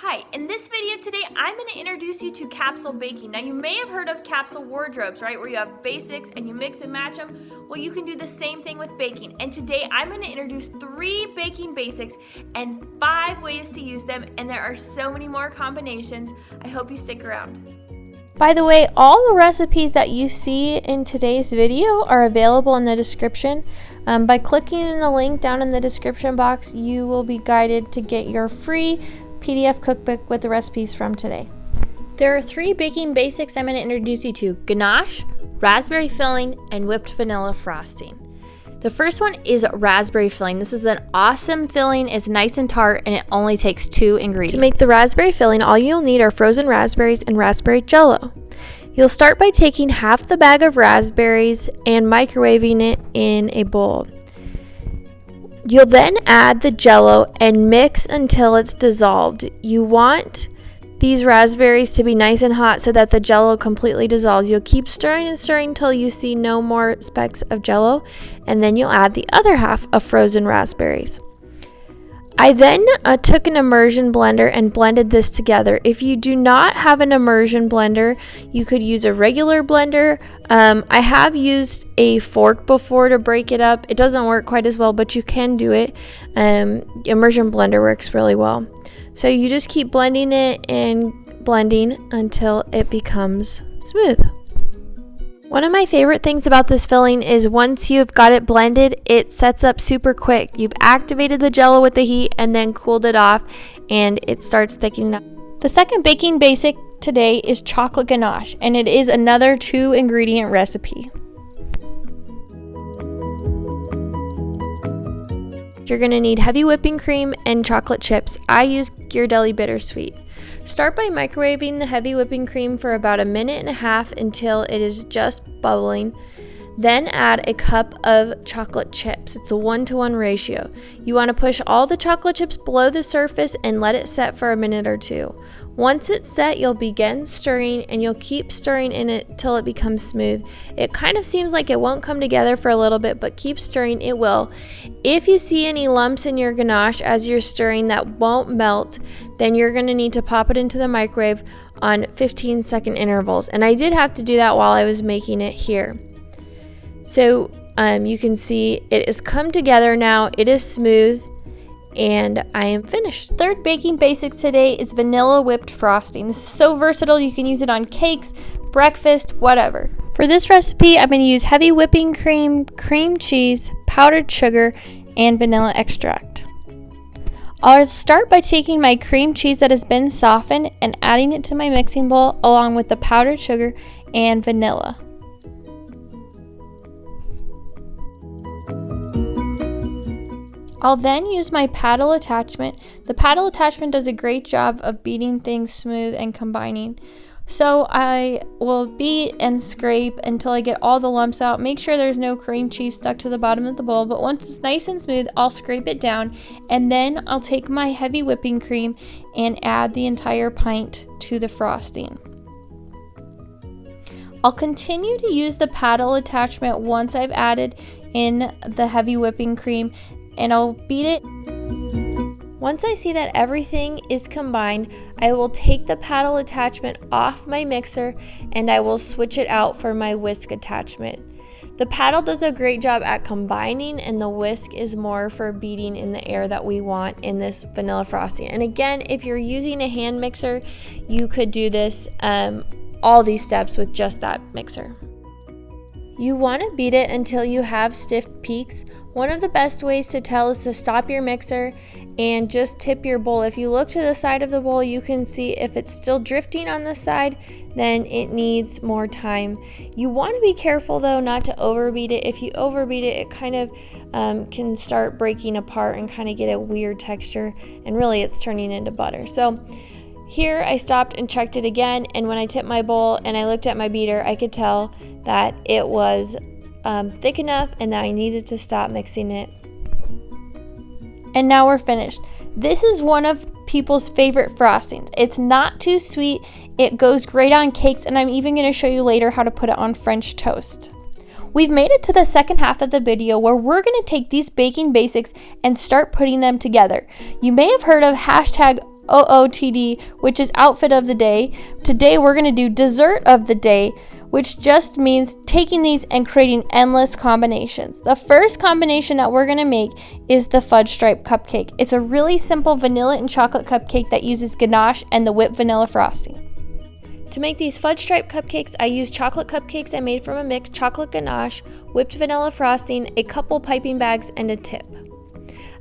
Hi, in this video today, I'm going to introduce you to capsule baking. Now you may have heard of capsule wardrobes, right? Where you have basics and you mix and match them. Well, you can do the same thing with baking. And today I'm going to introduce 3 baking basics and 5 ways to use them. And there are so many more combinations. I hope you stick around. By the way, all the recipes that you see in today's video are available in the description. By clicking in the link down in the description box, you will be guided to get your free PDF cookbook with the recipes from today. There are 3 baking basics I'm going to introduce you to: ganache, raspberry filling, and whipped vanilla frosting. The first one is raspberry filling. This is an awesome filling. It's nice and tart, and it only takes 2 ingredients. To make the raspberry filling, all you'll need are frozen raspberries and raspberry jello. You'll start by taking half the bag of raspberries and microwaving it in a bowl. You'll then add the jello and mix until it's dissolved. You want these raspberries to be nice and hot so that the jello completely dissolves. You'll keep stirring and stirring until you see no more specks of jello, and then you'll add the other half of frozen raspberries. I then took an immersion blender and blended this together. If you do not have an immersion blender, you could use a regular blender. I have used a fork before to break it up. It doesn't work quite as well, but you can do it. Immersion blender works really well. So you just keep blending it and blending until it becomes smooth. One of my favorite things about this filling is once you've got it blended, it sets up super quick. You've activated the jello with the heat and then cooled it off, and it starts thickening up. The second baking basic today is chocolate ganache, and it is another 2-ingredient recipe. You're going to need heavy whipping cream and chocolate chips. I use Ghirardelli Bittersweet. Start by microwaving the heavy whipping cream for about 1.5 minutes until it is just bubbling. Then add a cup of chocolate chips. It's a 1-to-1 ratio. You want to push all the chocolate chips below the surface and let it set for a minute or 2. Once it's set, you'll begin stirring, and you'll keep stirring in it till it becomes smooth. It kind of seems like it won't come together for a little bit, but keep stirring, it will. If you see any lumps in your ganache as you're stirring that won't melt, then you're going to need to pop it into the microwave on 15-second intervals. And I did have to do that while I was making it here. So you can see it has come together now. It is smooth, and I am finished. Third baking basics today is vanilla whipped frosting. This is so versatile. You can use it on cakes, breakfast, whatever. For this recipe, I'm going to use heavy whipping cream, cream cheese, powdered sugar, and vanilla extract. I'll start by taking my cream cheese that has been softened and adding it to my mixing bowl along with the powdered sugar and vanilla. I'll then use my paddle attachment. The paddle attachment does a great job of beating things smooth and combining. So I will beat and scrape until I get all the lumps out. Make sure there's no cream cheese stuck to the bottom of the bowl, but once it's nice and smooth, I'll scrape it down, and then I'll take my heavy whipping cream and add the entire pint to the frosting. I'll continue to use the paddle attachment once I've added in the heavy whipping cream, and I'll beat it. Once I see that everything is combined, I will take the paddle attachment off my mixer and I will switch it out for my whisk attachment. The paddle does a great job at combining, and the whisk is more for beating in the air that we want in this vanilla frosting. And again, if you're using a hand mixer, you could do this, all these steps with just that mixer. You want to beat it until you have stiff peaks. One of the best ways to tell is to stop your mixer and just tip your bowl. If you look to the side of the bowl, you can see if it's still drifting on the side, then it needs more time. You want to be careful though not to overbeat it. If you overbeat it, it kind of can start breaking apart and kind of get a weird texture, and really it's turning into butter. So here I stopped and checked it again, and when I tipped my bowl and I looked at my beater, I could tell that it was thick enough and that I needed to stop mixing it. And now we're finished. This is one of people's favorite frostings. It's not too sweet, it goes great on cakes, and I'm even going to show you later how to put it on French toast. We've made it to the second half of the video where we're going to take these baking basics and start putting them together. You may have heard of hashtag OOTD, which is outfit of the day. Today we're going to do dessert of the day, which just means taking these and creating endless combinations. The first combination that we're going to make is the fudge stripe cupcake. It's a really simple vanilla and chocolate cupcake that uses ganache and the whipped vanilla frosting. To make these fudge stripe cupcakes, I used chocolate cupcakes I made from a mix, chocolate ganache, whipped vanilla frosting, a couple piping bags, and a tip.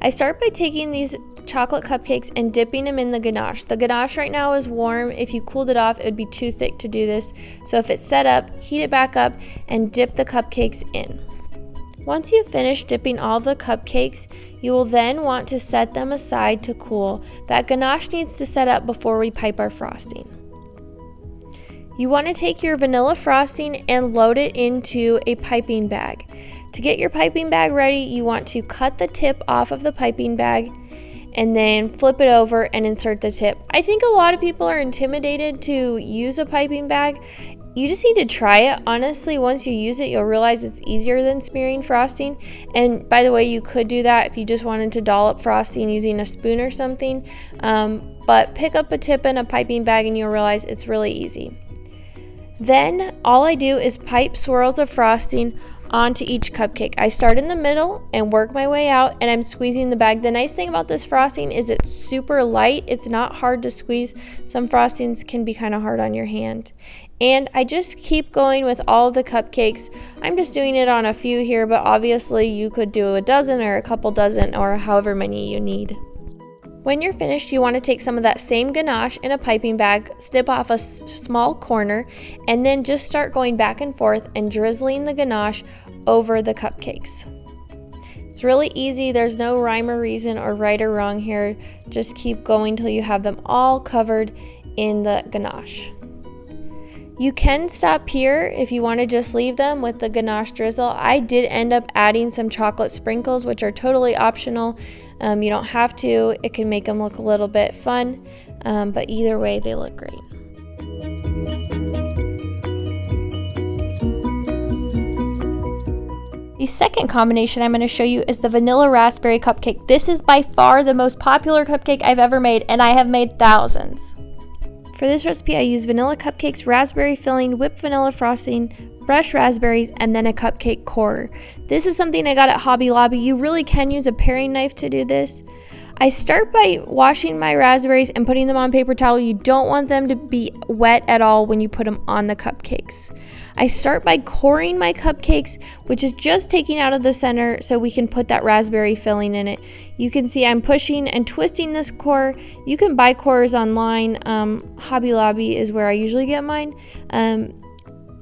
I start by taking these chocolate cupcakes and dipping them in the ganache. The ganache right now is warm. If you cooled it off, it would be too thick to do this. So if it's set up, heat it back up and dip the cupcakes in. Once you've finished dipping all the cupcakes, you will then want to set them aside to cool. That ganache needs to set up before we pipe our frosting. You want to take your vanilla frosting and load it into a piping bag. To get your piping bag ready, you want to cut the tip off of the piping bag and then flip it over and insert the tip. I think a lot of people are intimidated to use a piping bag. You just need to try it. Honestly, once you use it, you'll realize it's easier than smearing frosting. And by the way, you could do that if you just wanted to dollop frosting using a spoon or something. But pick up a tip in a piping bag and you'll realize it's really easy. Then all I do is pipe swirls of frosting onto each cupcake. I start in the middle and work my way out, and I'm squeezing the bag. The nice thing about this frosting is it's super light. It's not hard to squeeze. Some frostings can be kind of hard on your hand. And I just keep going with all of the cupcakes. I'm just doing it on a few here, but obviously you could do a dozen or a couple dozen or however many you need. When you're finished, you want to take some of that same ganache in a piping bag, snip off a small corner, and then just start going back and forth and drizzling the ganache over the cupcakes. It's really easy. There's no rhyme or reason or right or wrong here. Just keep going till you have them all covered in the ganache. You can stop here if you want to just leave them with the ganache drizzle. I did end up adding some chocolate sprinkles, which are totally optional. You don't have to. It can make them look a little bit fun, but either way, they look great. The second combination I'm going to show you is the vanilla raspberry cupcake. This is by far the most popular cupcake I've ever made, and I have made thousands. For this recipe, I use vanilla cupcakes, raspberry filling, whipped vanilla frosting, fresh raspberries, and then a cupcake core. This is something I got at Hobby Lobby. You really can use a paring knife to do this. I start by washing my raspberries and putting them on paper towel. You don't want them to be wet at all when you put them on the cupcakes. I start by coring my cupcakes, which is just taking out of the center so we can put that raspberry filling in it. You can see I'm pushing and twisting this core. You can buy cores online. Hobby Lobby is where I usually get mine.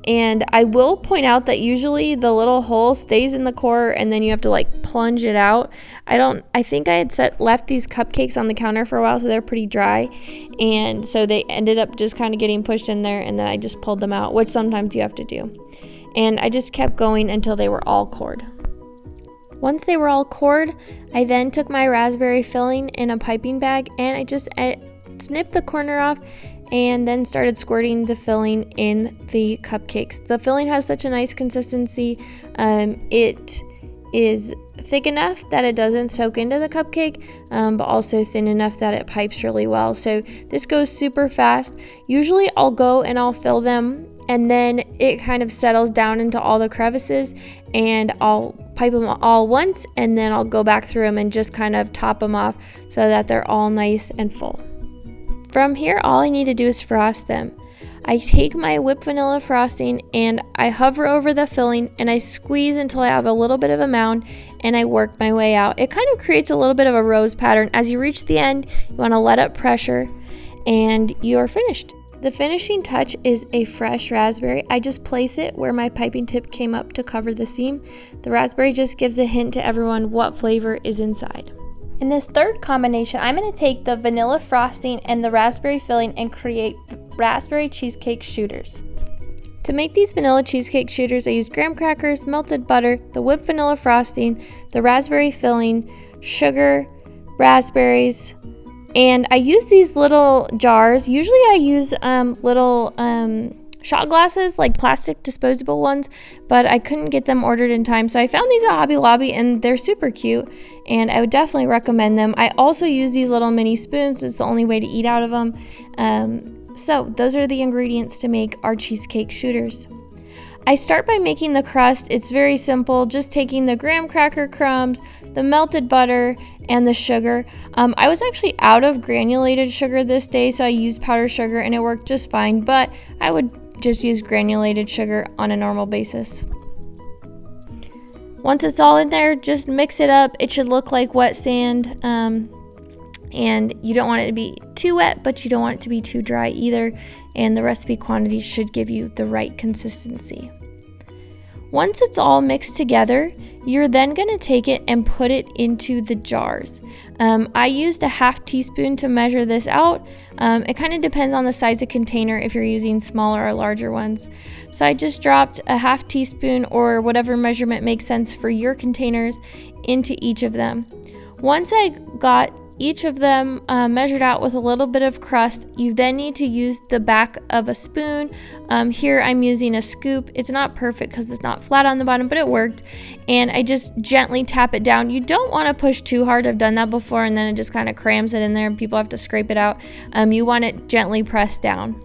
And I will point out that usually the little hole stays in the core and then you have to like plunge it out. I think I had left these cupcakes on the counter for a while, so they're pretty dry. And so they ended up just kind of getting pushed in there, and then I just pulled them out, which sometimes you have to do. And I just kept going until they were all cored. Once they were all cored, I then took my raspberry filling in a piping bag and I just snipped the corner off and then started squirting the filling in the cupcakes. The filling has such a nice consistency. It is thick enough that it doesn't soak into the cupcake, but also thin enough that it pipes really well. So this goes super fast. Usually I'll go and I'll fill them, and then it kind of settles down into all the crevices, and I'll pipe them all once, and then I'll go back through them and just kind of top them off so that they're all nice and full. From here, all I need to do is frost them. I take my whipped vanilla frosting and I hover over the filling and I squeeze until I have a little bit of a mound, and I work my way out. It kind of creates a little bit of a rose pattern. As you reach the end, you want to let up pressure and you are finished. The finishing touch is a fresh raspberry. I just place it where my piping tip came up to cover the seam. The raspberry just gives a hint to everyone what flavor is inside. In this third combination, I'm going to take the vanilla frosting and the raspberry filling and create raspberry cheesecake shooters. To make these vanilla cheesecake shooters, I used graham crackers, melted butter, the whipped vanilla frosting, the raspberry filling, sugar, raspberries, and I use these little jars. Usually I use little shot glasses, like plastic disposable ones, but I couldn't get them ordered in time. So I found these at Hobby Lobby and they're super cute and I would definitely recommend them. I also use these little mini spoons. It's the only way to eat out of them. So those are the ingredients to make our cheesecake shooters. I start by making the crust. It's very simple, just taking the graham cracker crumbs, the melted butter, and the sugar. I was actually out of granulated sugar this day, so I used powdered sugar and it worked just fine, but I would just use granulated sugar on a normal basis. Once it's all in there, just mix it up. It should look like wet sand, and you don't want it to be too wet, but you don't want it to be too dry either, and the recipe quantity should give you the right consistency. Once it's all mixed together, you're then going to take it and put it into the jars. I used a half teaspoon to measure this out. It kind of depends on the size of container if you're using smaller or larger ones. So I just dropped a half teaspoon or whatever measurement makes sense for your containers into each of them. Once I got each of them measured out with a little bit of crust, you then need to use the back of a spoon. Here I'm using a scoop. It's not perfect because it's not flat on the bottom, but it worked. And I just gently tap it down. You don't want to push too hard. I've done that before and then it just kind of crams it in there and people have to scrape it out. You want it gently pressed down.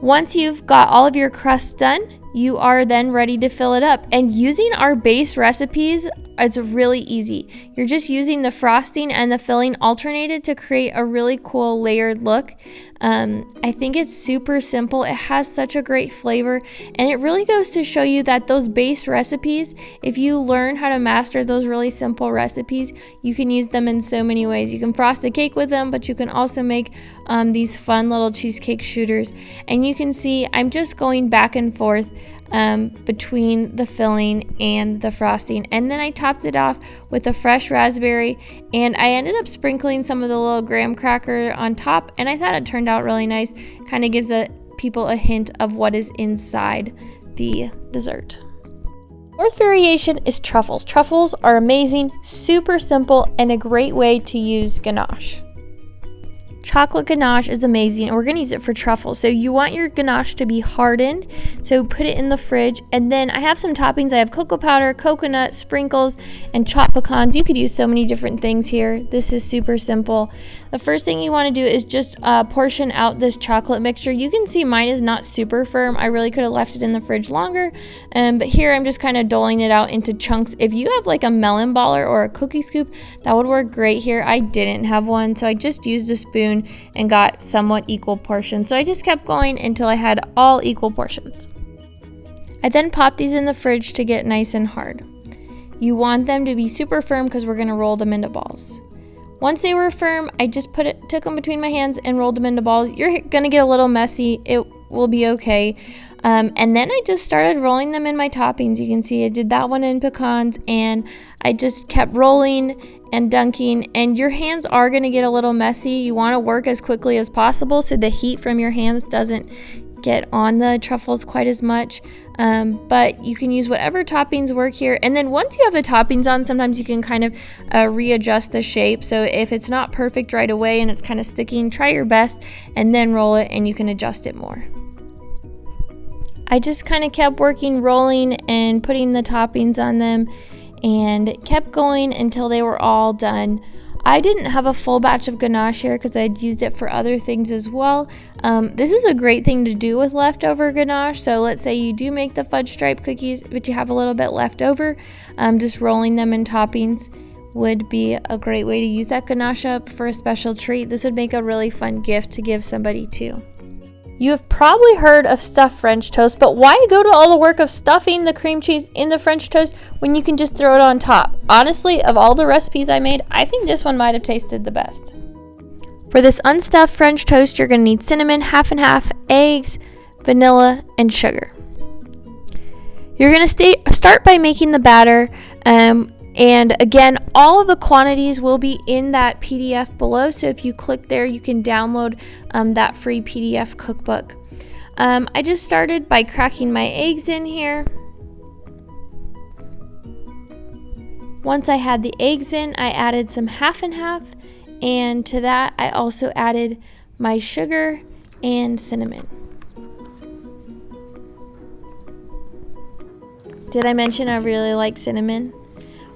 Once you've got all of your crust done, you are then ready to fill it up. And using our base recipes, it's really easy. You're just using the frosting and the filling alternated to create a really cool layered look. I think it's super simple. It has such a great flavor, and it really goes to show you that those base recipes, if you learn how to master those really simple recipes, you can use them in so many ways. You can frost a cake with them, but you can also make these fun little cheesecake shooters. And you can see I'm just going back and forth between the filling and the frosting, and then I topped it off with a fresh raspberry, and I ended up sprinkling some of the little graham cracker on top, and I thought it turned out really nice. Kind of gives people a hint of what is inside the dessert. Fourth variation is truffles. Truffles are amazing, super simple, and a great way to use ganache. Chocolate ganache is amazing, and we're going to use it for truffles. So you want your ganache to be hardened, so put it in the fridge. And then I have some toppings. I have cocoa powder, coconut, sprinkles, and chopped pecans. You could use so many different things here. This is super simple. The first thing you want to do is just portion out this chocolate mixture. You can see mine is not super firm. I really could have left it in the fridge longer, but here I'm just kind of doling it out into chunks. If you have like a melon baller or a cookie scoop, that would work great here. I didn't have one, so I just used a spoon and got somewhat equal portions. So I just kept going until I had all equal portions. I then popped these in the fridge to get nice and hard. You want them to be super firm because we're going to roll them into balls. Once they were firm, I just took them between my hands and rolled them into balls. You're going to get a little messy. It will be okay. And then I just started rolling them in my toppings. You can see I did that one in pecans, and I just kept rolling and dunking, and your hands are going to get a little messy. You want to work as quickly as possible so the heat from your hands doesn't get on the truffles quite as much, but you can use whatever toppings work here. And then once you have the toppings on, sometimes you can kind of readjust the shape. So if it's not perfect right away and it's kind of sticking, try your best and then roll it, and you can adjust it more. I just kind of kept working, rolling and putting the toppings on them, and kept going until they were all done. I didn't have a full batch of ganache here because I'd used it for other things as well. This is a great thing to do with leftover ganache. So let's say you do make the fudge stripe cookies, but you have a little bit left over. Just rolling them in toppings would be a great way to use that ganache up for a special treat. This would make a really fun gift to give somebody too. You have probably heard of stuffed French toast, but why go to all the work of stuffing the cream cheese in the French toast when you can just throw it on top? Honestly, of all the recipes I made, I think this one might have tasted the best. For this unstuffed French toast, you're going to need cinnamon, half and half, eggs, vanilla, and sugar. You're going to start by making the batter, and again, all of the quantities will be in that PDF below. So if you click there, you can download that free PDF cookbook. I just started by cracking my eggs in here. Once I had the eggs in, I added some half and half. And to that, I also added my sugar and cinnamon. Did I mention I really like cinnamon?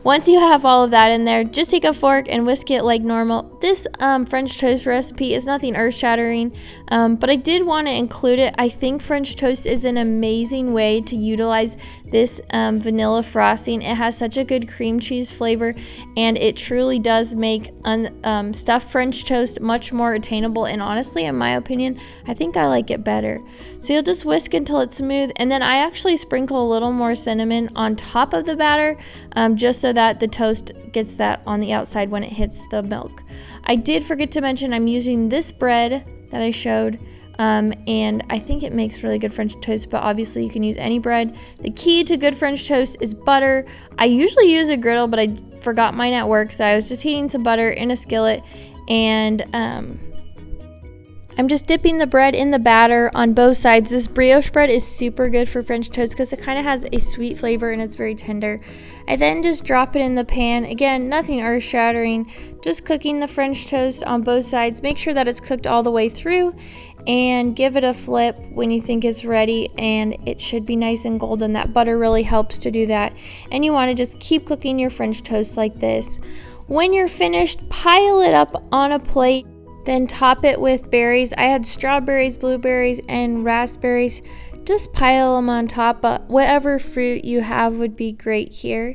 Once you have all of that in there, just take a fork and whisk it like normal. This French toast recipe is nothing earth-shattering, but I did want to include it. I think French toast is an amazing way to utilize this vanilla frosting. It has such a good cream cheese flavor, and it truly does make stuffed French toast much more attainable, and honestly, in my opinion, I think I like it better. So you'll just whisk until it's smooth, and then I actually sprinkle a little more cinnamon on top of the batter, just so that the toast gets that on the outside when it hits the milk. I did forget to mention I'm using this bread that I showed, and I think it makes really good French toast, but obviously you can use any bread. The key to good French toast is butter. I usually use a griddle, but I forgot mine at work, so I was just heating some butter in a skillet, and I'm just dipping the bread in the batter on both sides. This brioche bread is super good for French toast because it kind of has a sweet flavor and it's very tender. I then just drop it in the pan. Again, nothing earth-shattering, just cooking the French toast on both sides. Make sure that it's cooked all the way through and give it a flip when you think it's ready, and it should be nice and golden. That butter really helps to do that. And you want to just keep cooking your French toast like this. When you're finished, pile it up on a plate. Then top it with berries. I had strawberries, blueberries, and raspberries. Just pile them on top, but whatever fruit you have would be great here.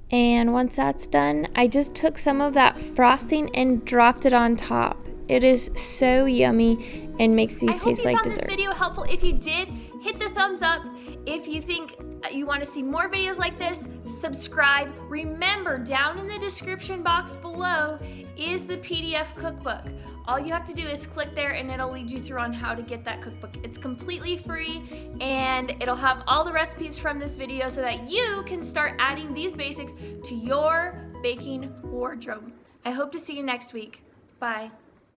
And once that's done, I just took some of that frosting and dropped it on top. It is so yummy and makes these taste like dessert. I hope you found this video helpful. If you did, hit the thumbs up. If you think you want to see more videos like this, subscribe. Remember, down in the description box below is the PDF cookbook. All you have to do is click there and it'll lead you through on how to get that cookbook. It's completely free, and it'll have all the recipes from this video so that you can start adding these basics to your baking wardrobe. I hope to see you next week. Bye.